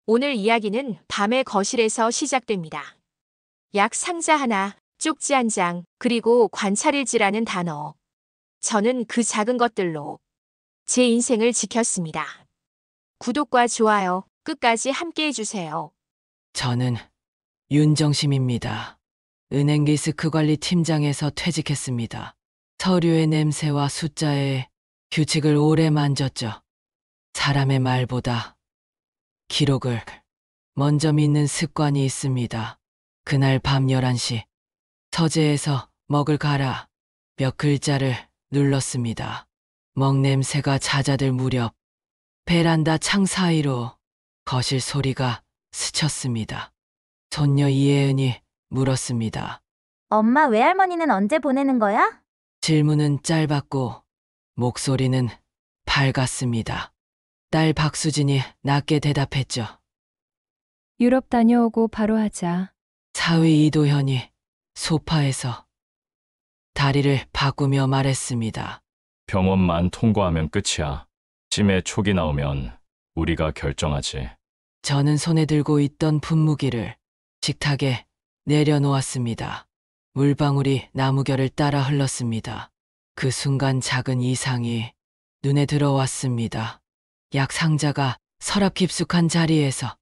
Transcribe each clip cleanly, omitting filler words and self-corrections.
오늘 이야기는 밤의 거실에서 시작됩니다. 약 상자 하나, 쪽지 한 장, 그리고 관찰일지라는 단어. 저는 그 작은 것들로 제 인생을 지켰습니다. 구독과 좋아요, 끝까지 함께 해주세요. 저는 윤정심입니다. 은행 리스크 관리 팀장에서 퇴직했습니다. 서류의 냄새와 숫자에 규칙을 오래 만졌죠. 사람의 말보다 기록을 먼저 믿는 습관이 있습니다. 그날 밤 11시 서재에서 먹을 가라 몇 글자를 눌렀습니다. 먹 냄새가 잦아들 무렵 베란다 창 사이로 거실 소리가 스쳤습니다. 손녀 이혜은이 물었습니다. 엄마 외할머니는 언제 보내는 거야? 질문은 짧았고 목소리는 밝았습니다. 딸 박수진이 낮게 대답했죠. 유럽 다녀오고 바로 하자. 사위 이도현이 소파에서 다리를 바꾸며 말했습니다. 병원만 통과하면 끝이야. 치매 촉이 나오면 우리가 결정하지. 저는 손에 들고 있던 분무기를 식탁에 내려놓았습니다. 물방울이 나무결을 따라 흘렀습니다. 그 순간 작은 이상이 눈에 들어왔습니다. 약 상자가 서랍 깊숙한 자리에서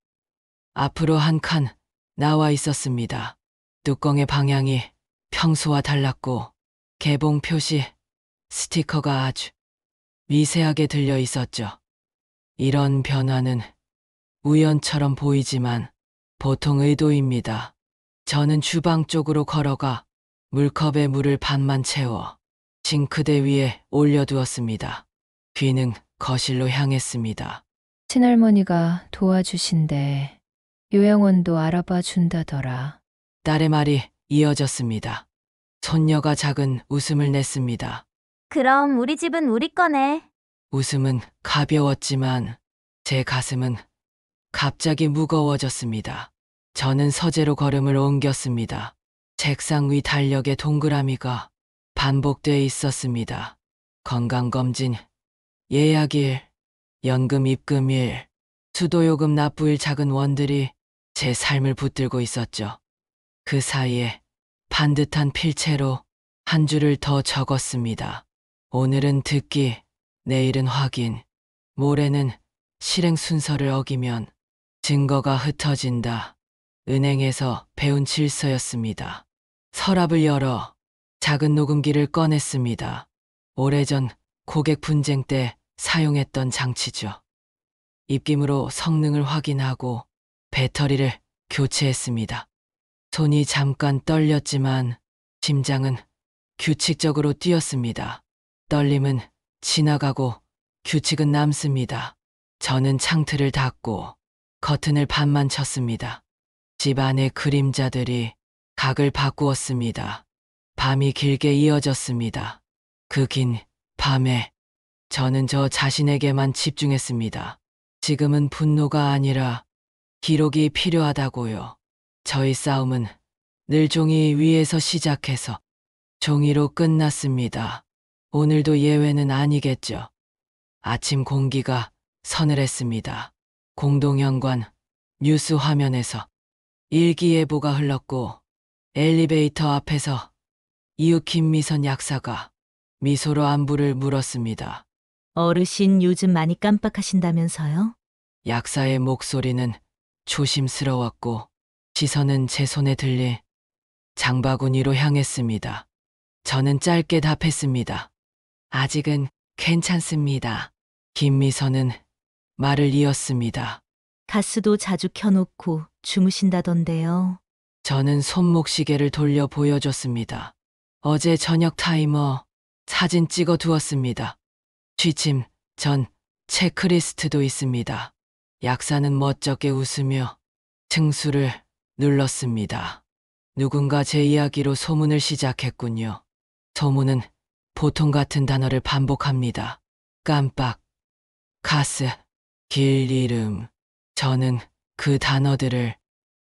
앞으로 한 칸 나와 있었습니다. 뚜껑의 방향이 평소와 달랐고 개봉 표시 스티커가 아주 미세하게 들려 있었죠. 이런 변화는 우연처럼 보이지만 보통 의도입니다. 저는 주방 쪽으로 걸어가 물컵에 물을 반만 채워 싱크대 위에 올려두었습니다. 귀는 거실로 향했습니다. 친할머니가 도와주신대. 요양원도 알아봐 준다더라. 딸의 말이 이어졌습니다. 손녀가 작은 웃음을 냈습니다. 그럼 우리 집은 우리 거네. 웃음은 가벼웠지만 제 가슴은 갑자기 무거워졌습니다. 저는 서재로 걸음을 옮겼습니다. 책상 위 달력에 동그라미가 반복돼 있었습니다. 건강검진, 예약일, 연금 입금일, 수도요금 납부일 작은 원들이 제 삶을 붙들고 있었죠. 그 사이에 반듯한 필체로 한 줄을 더 적었습니다. 오늘은 듣기, 내일은 확인, 모레는 실행 순서를 어기면 증거가 흩어진다. 은행에서 배운 질서였습니다. 서랍을 열어 작은 녹음기를 꺼냈습니다. 오래전 고객 분쟁 때 사용했던 장치죠. 입김으로 성능을 확인하고 배터리를 교체했습니다. 손이 잠깐 떨렸지만 심장은 규칙적으로 뛰었습니다. 떨림은 지나가고 규칙은 남습니다. 저는 창틀을 닫고 커튼을 반만 쳤습니다. 집 안의 그림자들이 각을 바꾸었습니다. 밤이 길게 이어졌습니다. 그 긴 밤에 저는 저 자신에게만 집중했습니다. 지금은 분노가 아니라 기록이 필요하다고요. 저희 싸움은 늘 종이 위에서 시작해서 종이로 끝났습니다. 오늘도 예외는 아니겠죠. 아침 공기가 서늘했습니다. 공동현관 뉴스 화면에서 일기예보가 흘렀고 엘리베이터 앞에서 이웃 김미선 약사가 미소로 안부를 물었습니다. 어르신 요즘 많이 깜빡하신다면서요? 약사의 목소리는 조심스러웠고 시선은 제 손에 들린 장바구니로 향했습니다. 저는 짧게 답했습니다. 아직은 괜찮습니다. 김미선은 말을 이었습니다. 가스도 자주 켜놓고 주무신다던데요. 저는 손목시계를 돌려 보여줬습니다. 어제 저녁 타이머 사진 찍어 두었습니다. 취침 전 체크리스트도 있습니다. 약사는 멋쩍게 웃으며 층수를 눌렀습니다. 누군가 제 이야기로 소문을 시작했군요. 소문은 보통 같은 단어를 반복합니다. 깜빡, 가스, 길 이름. 저는 그 단어들을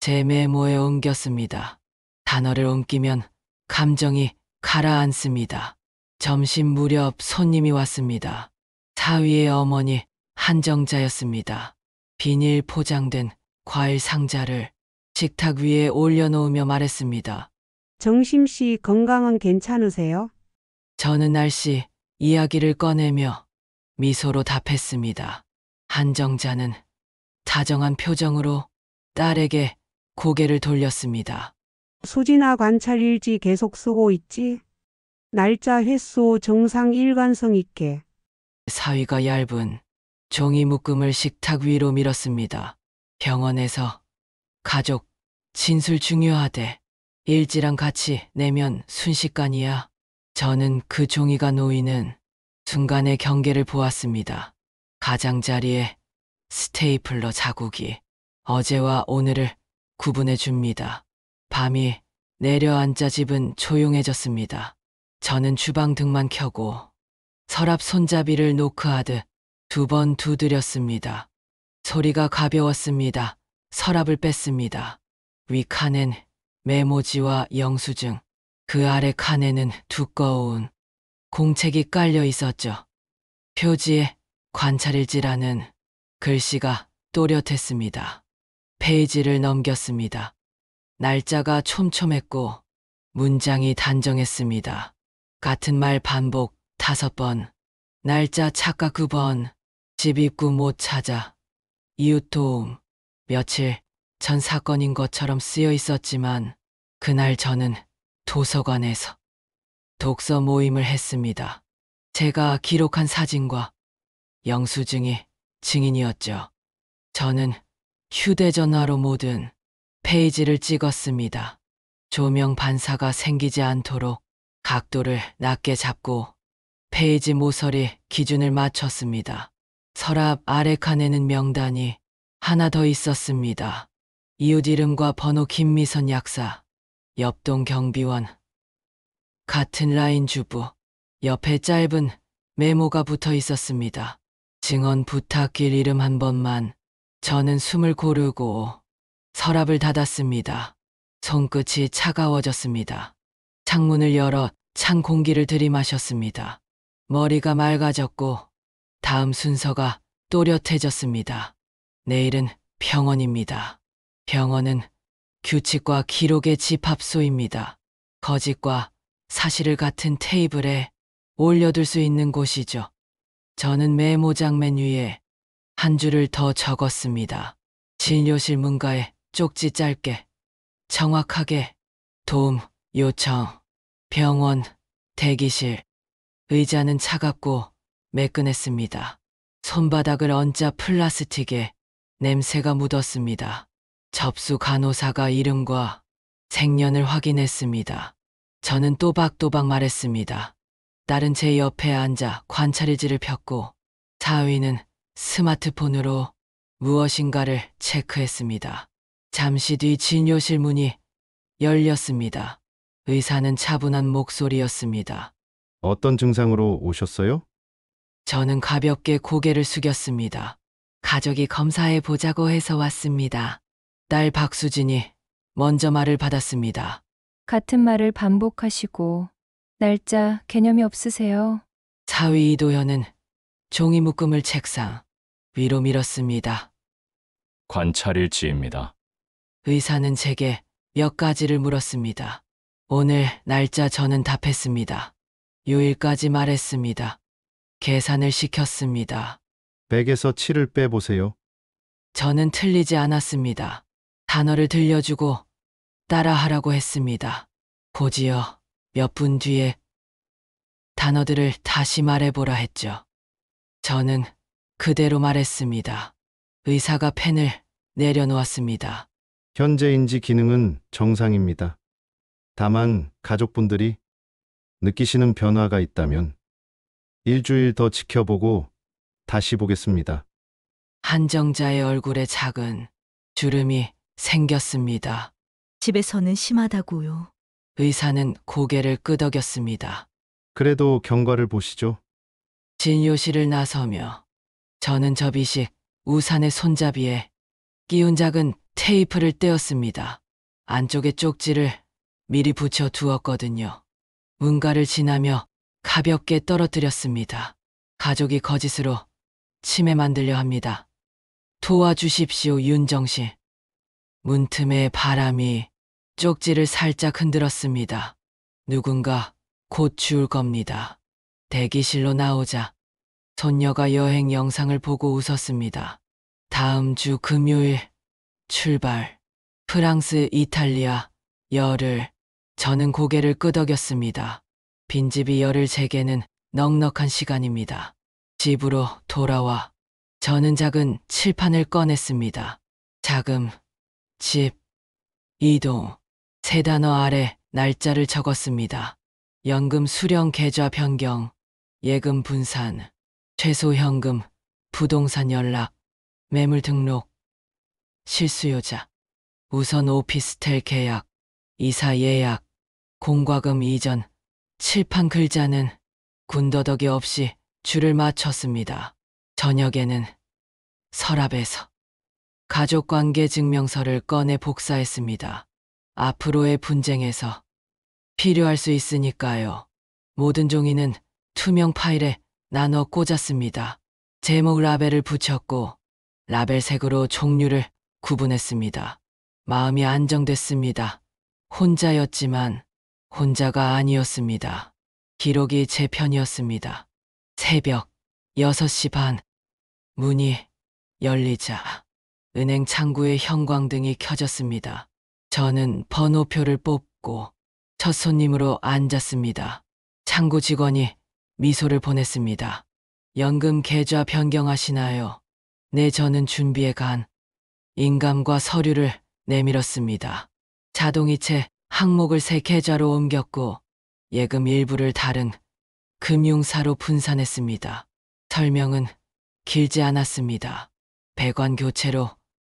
제 메모에 옮겼습니다. 단어를 옮기면 감정이 가라앉습니다. 점심 무렵 손님이 왔습니다. 사위의 어머니 한정자였습니다. 비닐 포장된 과일 상자를 식탁 위에 올려놓으며 말했습니다. 정심 씨 건강은 괜찮으세요? 저는 날씨 이야기를 꺼내며 미소로 답했습니다. 한정자는 다정한 표정으로 딸에게 고개를 돌렸습니다. 수진아 관찰 일지 계속 쓰고 있지? 날짜 횟수 정상 일관성 있게. 사위가 얇은 종이 묶음을 식탁 위로 밀었습니다. 병원에서 가족 진술 중요하대. 일지랑 같이 내면 순식간이야. 저는 그 종이가 놓이는 순간의 경계를 보았습니다. 가장자리에 스테이플러 자국이 어제와 오늘을 구분해 줍니다. 밤이 내려앉자 집은 조용해졌습니다. 저는 주방 등만 켜고 서랍 손잡이를 노크하듯 2번 두드렸습니다. 소리가 가벼웠습니다. 서랍을 뺐습니다. 위 칸엔 메모지와 영수증, 그 아래 칸에는 두꺼운 공책이 깔려 있었죠. 표지에 관찰일지라는 글씨가 또렷했습니다. 페이지를 넘겼습니다. 날짜가 촘촘했고 문장이 단정했습니다. 같은 말 반복 5번, 날짜 착각 9번, 집 입구 못 찾아, 이웃 도움, 며칠 전 사건인 것처럼 쓰여 있었지만 그날 저는 도서관에서 독서 모임을 했습니다. 제가 기록한 사진과 영수증이 증인이었죠. 저는 휴대전화로 모든 페이지를 찍었습니다. 조명 반사가 생기지 않도록 각도를 낮게 잡고 페이지 모서리 기준을 맞췄습니다. 서랍 아래 칸에는 명단이 하나 더 있었습니다. 이웃 이름과 번호 김미선 약사, 옆동 경비원, 같은 라인 주부, 옆에 짧은 메모가 붙어 있었습니다. 증언 부탁길 이름 한 번만. 저는 숨을 고르고 서랍을 닫았습니다. 손끝이 차가워졌습니다. 창문을 열어 찬 공기를 들이마셨습니다. 머리가 맑아졌고 다음 순서가 또렷해졌습니다. 내일은 병원입니다. 병원은 규칙과 기록의 집합소입니다. 거짓과 사실을 같은 테이블에 올려둘 수 있는 곳이죠. 저는 메모장 맨 위에 한 줄을 더 적었습니다. 진료실 문가에 쪽지 짧게, 정확하게, 도움, 요청, 병원, 대기실. 의자는 차갑고 매끈했습니다. 손바닥을 얹자 플라스틱에 냄새가 묻었습니다. 접수 간호사가 이름과 생년을 확인했습니다. 저는 또박또박 말했습니다. 딸은 제 옆에 앉아 관찰일지를 폈고 사위는 스마트폰으로 무엇인가를 체크했습니다. 잠시 뒤 진료실 문이 열렸습니다. 의사는 차분한 목소리였습니다. 어떤 증상으로 오셨어요? 저는 가볍게 고개를 숙였습니다. 가족이 검사해 보자고 해서 왔습니다. 딸 박수진이 먼저 말을 받았습니다. 같은 말을 반복하시고 날짜 개념이 없으세요. 사위 이도현은 종이 묶음을 책상 위로 밀었습니다. 관찰일지입니다. 의사는 제게 몇 가지를 물었습니다. 오늘 날짜 저는 답했습니다. 요일까지 말했습니다. 계산을 시켰습니다. 100에서 7을 빼보세요. 저는 틀리지 않았습니다. 단어를 들려주고 따라하라고 했습니다. 보지요. 몇 분 뒤에 단어들을 다시 말해보라 했죠. 저는 그대로 말했습니다. 의사가 펜을 내려놓았습니다. 현재 인지 기능은 정상입니다. 다만 가족분들이 느끼시는 변화가 있다면 일주일 더 지켜보고 다시 보겠습니다. 한정자의 얼굴에 작은 주름이 생겼습니다. 집에서는 심하다고요. 의사는 고개를 끄덕였습니다. 그래도 경과를 보시죠. 진료실을 나서며 저는 접이식 우산의 손잡이에 끼운 작은 테이프를 떼었습니다. 안쪽에 쪽지를 미리 붙여 두었거든요. 문가를 지나며 가볍게 떨어뜨렸습니다. 가족이 거짓으로 치매 만들려 합니다. 도와주십시오, 윤정씨. 문틈에 바람이 쪽지를 살짝 흔들었습니다. 누군가 곧 죽을 겁니다. 대기실로 나오자 손녀가 여행 영상을 보고 웃었습니다. 다음 주 금요일 출발. 프랑스, 이탈리아, 열흘. 저는 고개를 끄덕였습니다. 빈집이 열흘 제게는 넉넉한 시간입니다. 집으로 돌아와 저는 작은 칠판을 꺼냈습니다. 자금, 집, 이동. 세 단어 아래 날짜를 적었습니다. 연금 수령 계좌 변경, 예금 분산, 최소 현금, 부동산 연락, 매물 등록, 실수요자, 우선 오피스텔 계약, 이사 예약, 공과금 이전. 칠판 글자는 군더더기 없이 줄을 맞췄습니다. 저녁에는 서랍에서 가족관계 증명서를 꺼내 복사했습니다. 앞으로의 분쟁에서 필요할 수 있으니까요. 모든 종이는 투명 파일에 나눠 꽂았습니다. 제목 라벨을 붙였고 라벨색으로 종류를 구분했습니다. 마음이 안정됐습니다. 혼자였지만 혼자가 아니었습니다. 기록이 제 편이었습니다. 새벽 6시 반. 문이 열리자 은행 창구의 형광등이 켜졌습니다. 저는 번호표를 뽑고 첫 손님으로 앉았습니다. 창구 직원이 미소를 보냈습니다. 연금 계좌 변경하시나요? 네, 저는 준비해 간 인감과 서류를 내밀었습니다. 자동이체 항목을 새 계좌로 옮겼고 예금 일부를 다른 금융사로 분산했습니다. 설명은 길지 않았습니다. 배관 교체로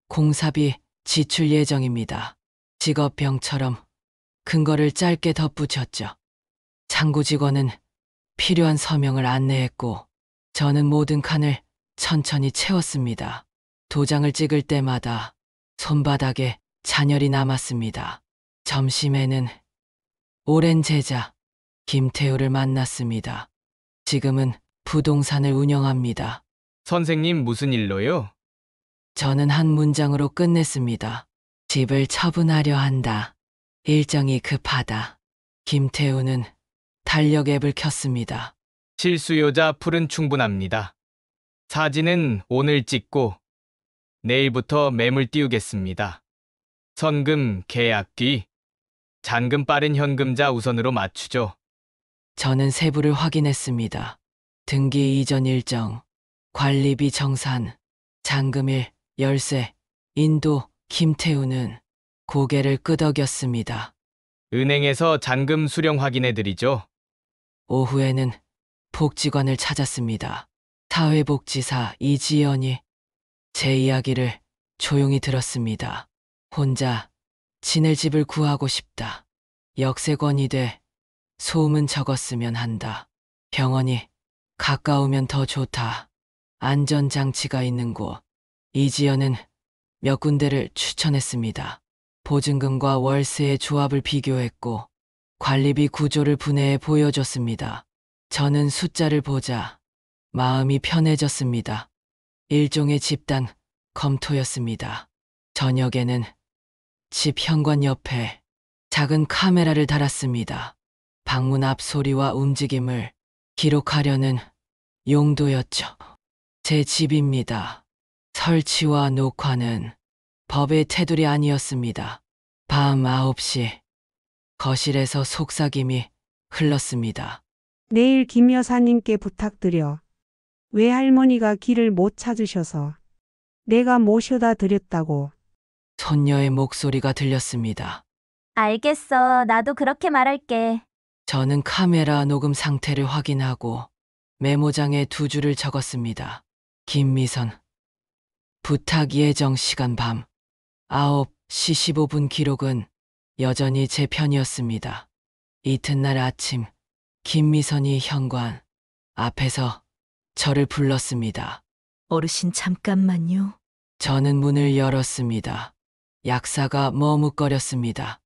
공사비 지출 예정입니다. 직업병처럼 근거를 짧게 덧붙였죠. 창구 직원은 필요한 서명을 안내했고 저는 모든 칸을 천천히 채웠습니다. 도장을 찍을 때마다 손바닥에 잔열이 남았습니다. 점심에는 오랜 제자 김태우를 만났습니다. 지금은 부동산을 운영합니다. 선생님 무슨 일로요? 저는 한 문장으로 끝냈습니다. 집을 처분하려 한다. 일정이 급하다. 김태우는 달력 앱을 켰습니다. 실수요자 풀은 충분합니다. 사진은 오늘 찍고 내일부터 매물 띄우겠습니다. 선금 계약 뒤 잔금 빠른 현금자 우선으로 맞추죠. 저는 세부를 확인했습니다. 등기 이전 일정, 관리비 정산, 잔금일, 열쇠, 인도. 김태우는 고개를 끄덕였습니다. 은행에서 잔금 수령 확인해드리죠. 오후에는 복지관을 찾았습니다. 사회복지사 이지연이 제 이야기를 조용히 들었습니다. 혼자 지낼 집을 구하고 싶다. 역세권이 돼 소음은 적었으면 한다. 병원이 가까우면 더 좋다. 안전장치가 있는 곳. 이지연은 몇 군데를 추천했습니다. 보증금과 월세의 조합을 비교했고 관리비 구조를 분해해 보여줬습니다. 저는 숫자를 보자 마음이 편해졌습니다. 일종의 집단 검토였습니다. 저녁에는 집 현관 옆에 작은 카메라를 달았습니다. 방문 앞 소리와 움직임을 기록하려는 용도였죠. 제 집입니다. 설치와 녹화는 법의 테두리 아니었습니다. 밤 9시 거실에서 속삭임이 흘렀습니다. 내일 김 여사님께 부탁드려. 외할머니가 길을 못 찾으셔서 내가 모셔다 드렸다고. 손녀의 목소리가 들렸습니다. 알겠어. 나도 그렇게 말할게. 저는 카메라 녹음 상태를 확인하고 메모장에 2줄을 적었습니다. 김미선. 부탁 예정 시간 밤 9시 15분. 기록은 여전히 제 편이었습니다. 이튿날 아침 김미선이 현관 앞에서 저를 불렀습니다. 어르신 잠깐만요. 저는 문을 열었습니다. 약사가 머뭇거렸습니다.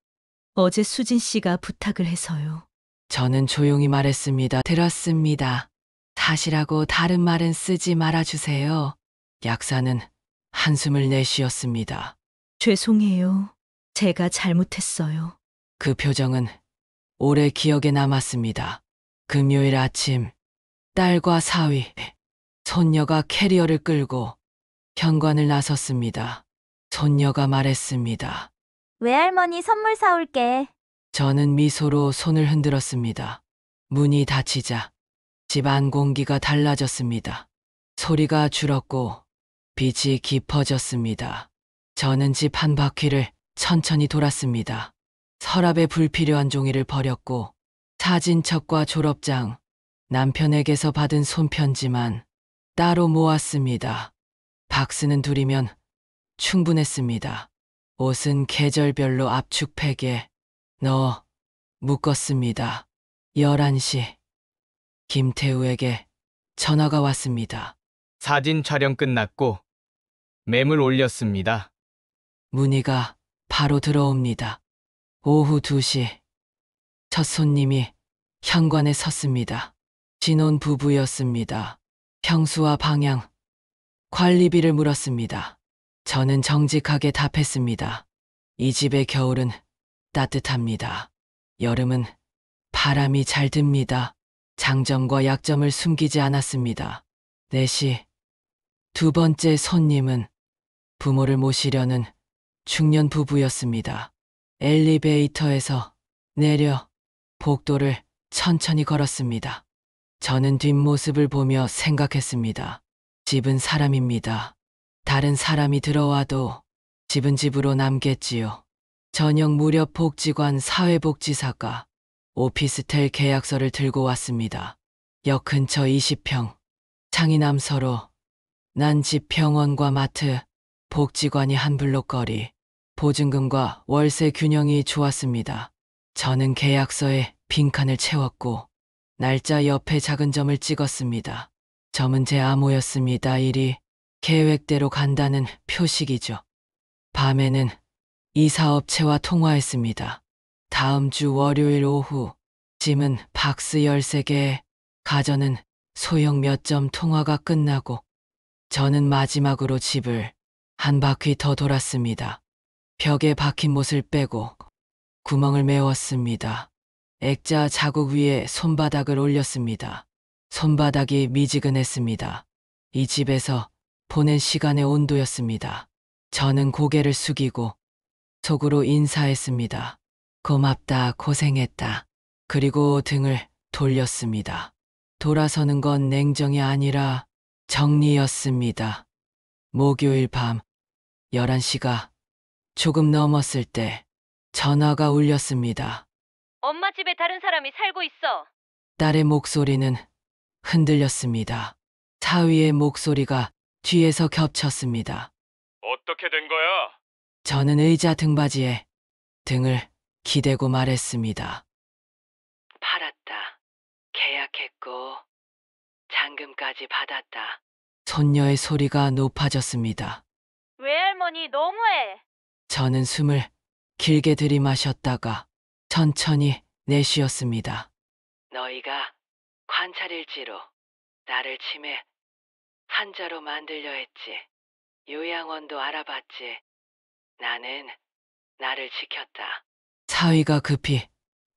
어제 수진 씨가 부탁을 해서요. 저는 조용히 말했습니다. 들었습니다. 사실하고 다른 말은 쓰지 말아주세요. 약사는 한숨을 내쉬었습니다. 죄송해요. 제가 잘못했어요. 그 표정은 오래 기억에 남았습니다. 금요일 아침, 딸과 사위, 손녀가 캐리어를 끌고 현관을 나섰습니다. 손녀가 말했습니다. 외할머니 선물 사올게. 저는 미소로 손을 흔들었습니다. 문이 닫히자 집 안 공기가 달라졌습니다. 소리가 줄었고 빛이 깊어졌습니다. 저는 집 한 바퀴를 천천히 돌았습니다. 서랍에 불필요한 종이를 버렸고 사진첩과 졸업장, 남편에게서 받은 손편지만 따로 모았습니다. 박스는 둘이면 충분했습니다. 옷은 계절별로 압축팩에 넣어 묶었습니다. 11시, 김태우에게 전화가 왔습니다. 사진 촬영 끝났고 매물 올렸습니다. 문의가 바로 들어옵니다. 오후 2시, 첫 손님이 현관에 섰습니다. 신혼 부부였습니다. 평수와 방향, 관리비를 물었습니다. 저는 정직하게 답했습니다. 이 집의 겨울은 따뜻합니다. 여름은 바람이 잘 듭니다. 장점과 약점을 숨기지 않았습니다. 4시, 두 번째 손님은 부모를 모시려는 중년 부부였습니다. 엘리베이터에서 내려 복도를 천천히 걸었습니다. 저는 뒷모습을 보며 생각했습니다. 집은 사람입니다. 다른 사람이 들어와도 집은 집으로 남겠지요. 저녁 무렵 복지관 사회복지사가 오피스텔 계약서를 들고 왔습니다. 역 근처 20평, 창이남서로 난 집 병원과 마트, 복지관이 한 블록 거리, 보증금과 월세 균형이 좋았습니다. 저는 계약서에 빈칸을 채웠고 날짜 옆에 작은 점을 찍었습니다. 점은 제 암호였습니다. 일이 계획대로 간다는 표식이죠. 밤에는 이사업체와 통화했습니다. 다음 주 월요일 오후, 짐은 박스 13개, 가전은 소형 몇 점 통화가 끝나고 저는 마지막으로 집을 한 바퀴 더 돌았습니다. 벽에 박힌 못을 빼고 구멍을 메웠습니다. 액자 자국 위에 손바닥을 올렸습니다. 손바닥이 미지근했습니다. 이 집에서 보낸 시간의 온도였습니다. 저는 고개를 숙이고 속으로 인사했습니다. 고맙다, 고생했다. 그리고 등을 돌렸습니다. 돌아서는 건 냉정이 아니라 정리였습니다. 목요일 밤 11시가 조금 넘었을 때 전화가 울렸습니다. 엄마 집에 다른 사람이 살고 있어. 딸의 목소리는 흔들렸습니다. 사위의 목소리가 뒤에서 겹쳤습니다. 어떻게 된 거야? 저는 의자 등받이에 등을 기대고 말했습니다. 팔았다. 계약했고 잔금까지 받았다. 손녀의 소리가 높아졌습니다. 외할머니 너무해. 저는 숨을 길게 들이마셨다가 천천히 내쉬었습니다. 너희가 관찰일지로 나를 치매 환자로 만들려 했지. 요양원도 알아봤지. 나는 나를 지켰다. 사위가 급히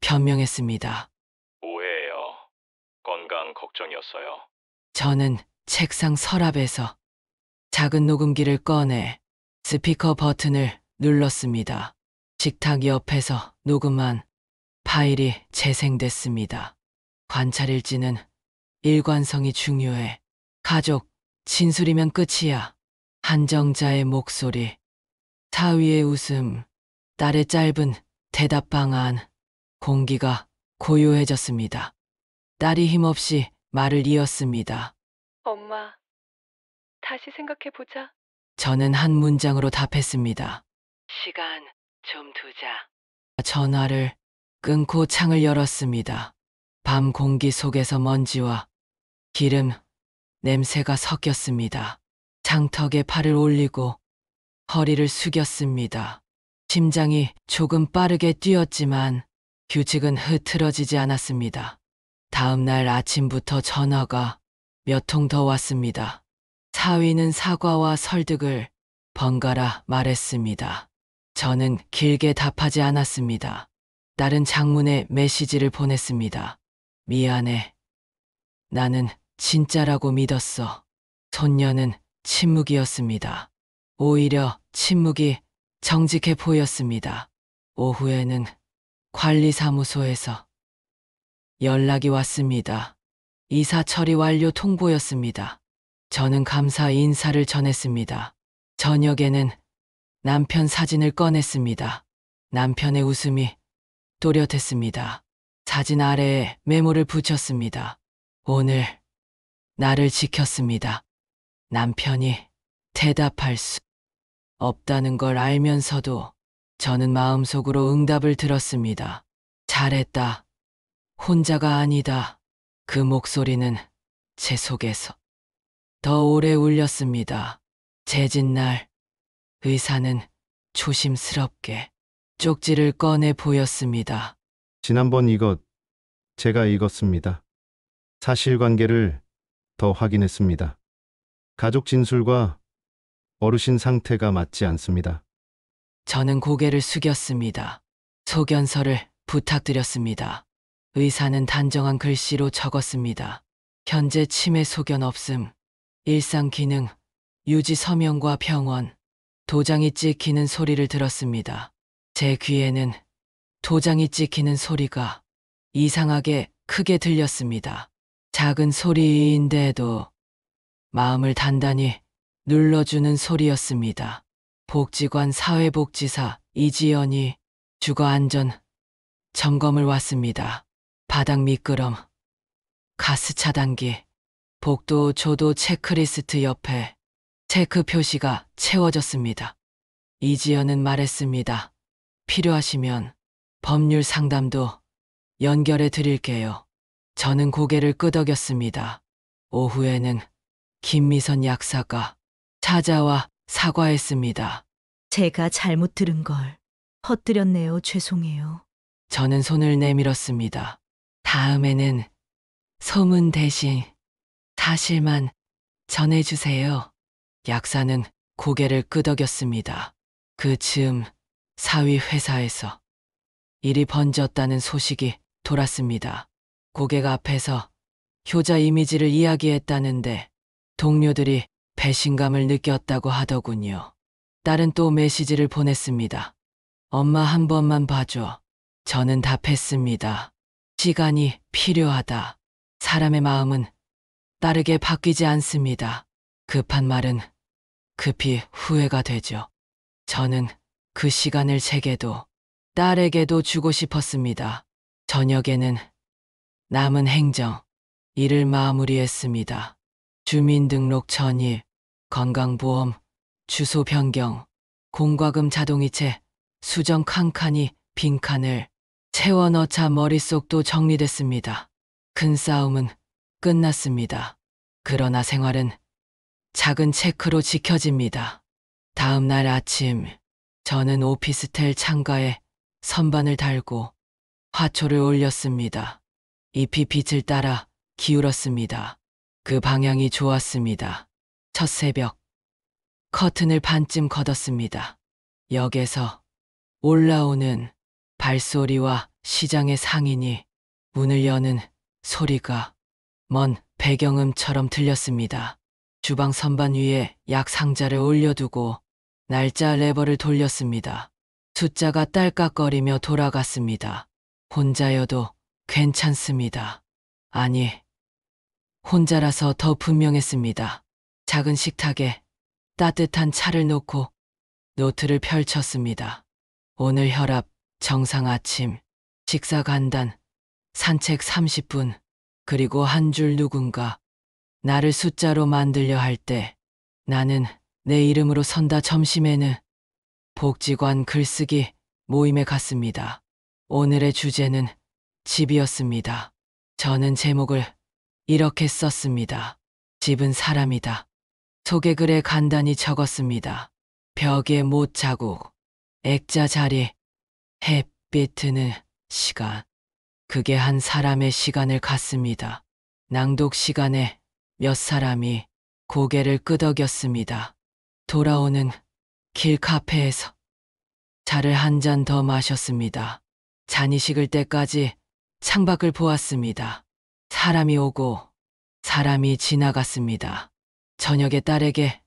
변명했습니다. 오해예요. 건강 걱정이었어요. 저는 책상 서랍에서 작은 녹음기를 꺼내 스피커 버튼을 눌렀습니다. 식탁 옆에서 녹음한 파일이 재생됐습니다. 관찰일지는 일관성이 중요해. 가족, 진술이면 끝이야. 한정자의 목소리, 사위의 웃음, 딸의 짧은 대답 방안, 공기가 고요해졌습니다. 딸이 힘없이 말을 이었습니다. 엄마, 다시 생각해보자. 저는 한 문장으로 답했습니다. 시간 좀 두자. 전화를 끊고 창을 열었습니다. 밤 공기 속에서 먼지와 기름, 냄새가 섞였습니다. 창턱에 팔을 올리고 허리를 숙였습니다. 심장이 조금 빠르게 뛰었지만 규칙은 흐트러지지 않았습니다. 다음 날 아침부터 전화가 몇 통 더 왔습니다. 사위는 사과와 설득을 번갈아 말했습니다. 저는 길게 답하지 않았습니다. 딸은 장문의 메시지를 보냈습니다. 미안해. 나는 진짜라고 믿었어. 손녀는 침묵이었습니다. 오히려 침묵이 정직해 보였습니다. 오후에는 관리사무소에서 연락이 왔습니다. 이사 처리 완료 통보였습니다. 저는 감사 인사를 전했습니다. 저녁에는 남편 사진을 꺼냈습니다. 남편의 웃음이 또렷했습니다. 사진 아래에 메모를 붙였습니다. 오늘 나를 지켰습니다. 남편이 대답할 수 없다는 걸 알면서도 저는 마음속으로 응답을 들었습니다. 잘했다. 혼자가 아니다. 그 목소리는 제 속에서 더 오래 울렸습니다. 재진날 의사는 조심스럽게 쪽지를 꺼내 보였습니다. 지난번 이것 제가 읽었습니다. 사실관계를 더 확인했습니다. 가족 진술과 어르신 상태가 맞지 않습니다. 저는 고개를 숙였습니다. 소견서를 부탁드렸습니다. 의사는 단정한 글씨로 적었습니다. 현재 치매 소견 없음. 일상 기능, 유지 서명과 병원. 도장이 찍히는 소리를 들었습니다. 제 귀에는 도장이 찍히는 소리가 이상하게 크게 들렸습니다. 작은 소리인데도 마음을 단단히 눌러주는 소리였습니다. 복지관 사회복지사 이지연이 주거안전 점검을 왔습니다. 바닥 미끄럼, 가스 차단기, 복도 조도 체크리스트 옆에 체크 표시가 채워졌습니다. 이지연은 말했습니다. 필요하시면 법률 상담도 연결해 드릴게요. 저는 고개를 끄덕였습니다. 오후에는 김미선 약사가 찾아와 사과했습니다. 제가 잘못 들은 걸 헛들였네요. 죄송해요. 저는 손을 내밀었습니다. 다음에는 소문 대신 사실만 전해주세요. 약사는 고개를 끄덕였습니다. 그 즈음 사위 회사에서 일이 번졌다는 소식이 돌았습니다. 고객 앞에서 효자 이미지를 이야기했다는데 동료들이 배신감을 느꼈다고 하더군요. 딸은 또 메시지를 보냈습니다. 엄마 한 번만 봐줘. 저는 답했습니다. 시간이 필요하다. 사람의 마음은 빠르게 바뀌지 않습니다. 급한 말은 급히 후회가 되죠. 저는 그 시간을 제게도 딸에게도 주고 싶었습니다. 저녁에는 남은 행정, 일을 마무리했습니다. 주민등록 전입, 건강보험, 주소 변경, 공과금 자동이체, 수정 칸칸이 빈칸을 채워넣자 머릿속도 정리됐습니다. 큰 싸움은 끝났습니다. 그러나 생활은 작은 체크로 지켜집니다. 다음 날 아침, 저는 오피스텔 창가에 선반을 달고 화초를 올렸습니다. 잎이 빛을 따라 기울었습니다. 그 방향이 좋았습니다. 첫 새벽, 커튼을 반쯤 걷었습니다. 역에서 올라오는 발소리와 시장의 상인이 문을 여는 소리가 먼 배경음처럼 들렸습니다. 주방 선반 위에 약 상자를 올려두고 날짜 레버를 돌렸습니다. 숫자가 딸깍거리며 돌아갔습니다. 혼자여도 괜찮습니다. 아니, 혼자라서 더 분명했습니다. 작은 식탁에 따뜻한 차를 놓고 노트를 펼쳤습니다. 오늘 혈압 정상 아침, 식사 간단, 산책 30분, 그리고 한 줄 누군가 나를 숫자로 만들려 할 때 나는 내 이름으로 선다. 점심에는 복지관 글쓰기 모임에 갔습니다. 오늘의 주제는 집이었습니다. 저는 제목을 이렇게 썼습니다. 집은 사람이다. 소개글에 간단히 적었습니다. 벽에 못 자국, 액자 자리, 햇빛 드는 시간. 그게 한 사람의 시간을 갖습니다. 낭독 시간에 몇 사람이 고개를 끄덕였습니다. 돌아오는 길 카페에서 차를 한 잔 더 마셨습니다. 잔이 식을 때까지 창밖을 보았습니다. 사람이 오고 사람이 지나갔습니다. 저녁에 딸에게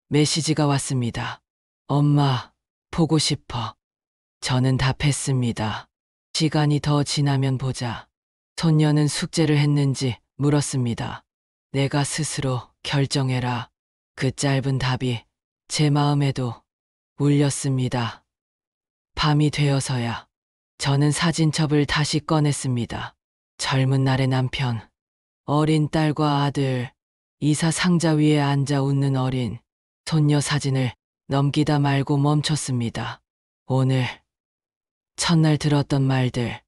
메시지가 왔습니다. 엄마, 보고 싶어. 저는 답했습니다. 시간이 더 지나면 보자. 손녀는 숙제를 했는지 물었습니다. 내가 스스로 결정해라. 그 짧은 답이 제 마음에도 울렸습니다. 밤이 되어서야 저는 사진첩을 다시 꺼냈습니다. 젊은 날의 남편, 어린 딸과 아들, 이사 상자 위에 앉아 웃는 어린 손녀 사진을 넘기다 말고 멈췄습니다. 오늘 첫날 들었던 말들,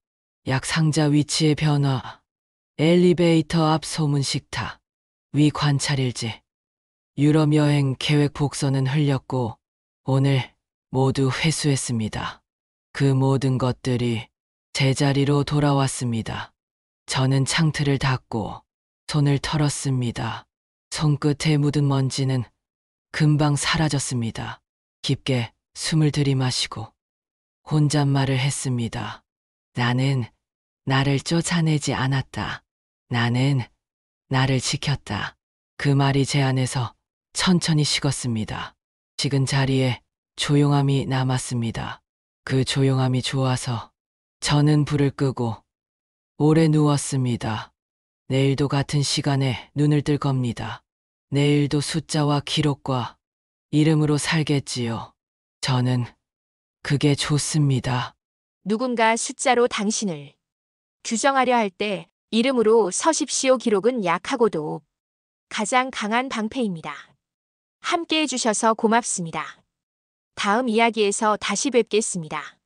약 상자 위치의 변화, 엘리베이터 앞 소문 식탁, 위 관찰일지, 유럽 여행 계획 복선은 흘렸고 오늘 모두 회수했습니다. 그 모든 것들이 제자리로 돌아왔습니다. 저는 창틀을 닫고 손을 털었습니다. 손끝에 묻은 먼지는 금방 사라졌습니다. 깊게 숨을 들이마시고 혼잣말을 했습니다. 나는 나를 쫓아내지 않았다. 나는 나를 지켰다. 그 말이 제 안에서 천천히 식었습니다. 식은 자리에 조용함이 남았습니다. 그 조용함이 좋아서 저는 불을 끄고 오래 누웠습니다. 내일도 같은 시간에 눈을 뜰 겁니다. 내일도 숫자와 기록과 이름으로 살겠지요. 저는 그게 좋습니다. 누군가 숫자로 당신을 규정하려 할 때 이름으로 서십시오. 기록은 약하고도 가장 강한 방패입니다. 함께 해주셔서 고맙습니다. 다음 이야기에서 다시 뵙겠습니다.